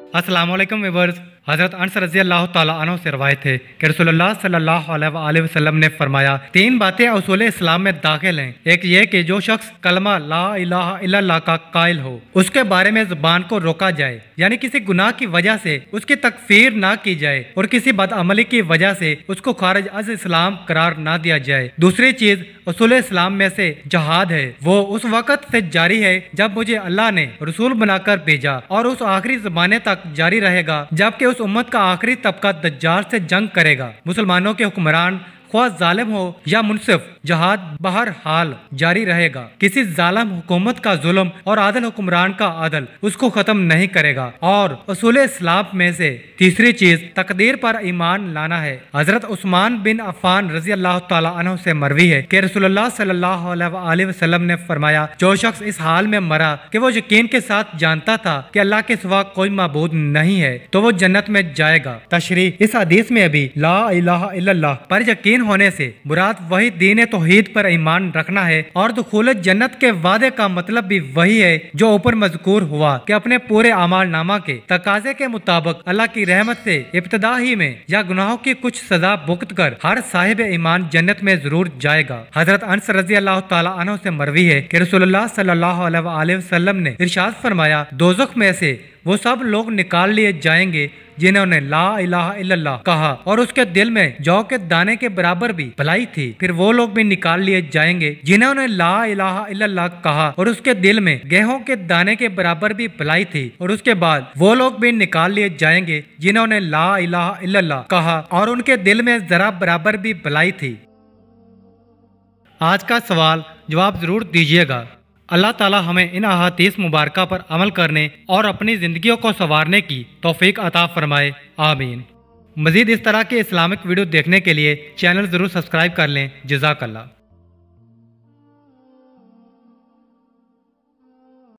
अस्सलाम वालेकुम व्यूअर्स। हज़रत अनस रज़ी अल्लाह ताला अन्हु से रवायत है कि रसूलुल्लाह सल्लल्लाहु अलैहि वसल्लम ने फरमाया, 3 बातें उसूल इस्लाम में दाखिल हैं। एक ये कि जो शख्स कलमा ला इलाहा इल्लल्लाह का कायल हो, उसके बारे में ज़ुबान को रोका जाए, यानी किसी गुनाह की वजह से उसकी तकफीर ना की जाए और किसी बदअमली की वजह से उसको खारिज अज़ इस्लाम करार ना दिया जाए। दूसरी चीज उसूल इस्लाम में से जहाद है, वो उस वक़्त से जारी है जब मुझे अल्लाह ने रसूल बनाकर भेजा और उस आखिरी ज़माने तक जारी रहेगा जबकि उस उम्मत का आखिरी तबका दज्जाल से जंग करेगा। मुसलमानों के हुक्मरान ख्वाह जालिम हो या मुनसिफ, जहाद बहर हाल जारी रहेगा। किसी जालिम हुकूमत का जुल्म और आदल हुक्मरान का आदल उसको खत्म नहीं करेगा। और उसूल इस्लाम में से तीसरी चीज तकदीर पर ईमान लाना है। हजरत उस्मान बिन अफ़ान रजी अल्लाह ताला अन्हु से मरवी है कि रसूलुल्लाह सल्लल्लाहु अलैहि वसल्लम ने फरमाया, जो शख्स इस हाल में मरा कि वो यकीन के साथ जानता था कि अल्लाह के सिवा कोई माबूद नहीं है, तो वो जन्नत में जाएगा। तशरीह इस हदीस में अभी ला इलाहा इल्लल्लाह पर यकीन होने से मुराद वही दीन तौहीद पर ईमान रखना है और दुखूल जन्नत के वादे का मतलब भी वही है जो ऊपर मज़कूर हुआ कि अपने पूरे अमाल नामा के तकाजे के मुताबिक अल्लाह की रहमत से इब्तिदा ही में या गुनाहों की कुछ सजा भुगत कर हर साहिब ईमान जन्नत में जरूर जाएगा। हजरत अनस रज़ी अल्लाह ताला अन्हु से मरवी है कि रसूलुल्लाह सल्लल्लाहु अलैहि वसल्लम ने इरशाद फरमाया, दोज़ख में से वो सब लोग निकाल लिए जाएंगे जिन्होंने ला इलाहा इल्लल्लाह कहा और उसके दिल में जौ के दाने के बराबर भी भलाई थी। फिर वो लोग भी निकाल लिए जाएंगे जिन्होंने ला इलाहा इल्लल्लाह कहा और उसके दिल में गेहूं के दाने के बराबर भी भलाई थी। और उसके बाद वो लोग भी निकाल लिए जाएंगे जिन्होंने ला इलाहा इल्लल्लाह कहा और उनके दिल में जरा बराबर भी भलाई थी। आज का सवाल जवाब जरूर दीजिएगा। अल्लाह ताला हमें इन अहादीस मुबारका पर अमल करने और अपनी ज़िंदगियों को संवारने की तौफीक अता फरमाए, आमीन। मज़ीद इस तरह के इस्लामिक वीडियो देखने के लिए चैनल ज़रूर सब्सक्राइब कर लें। जज़ाकल्लाह।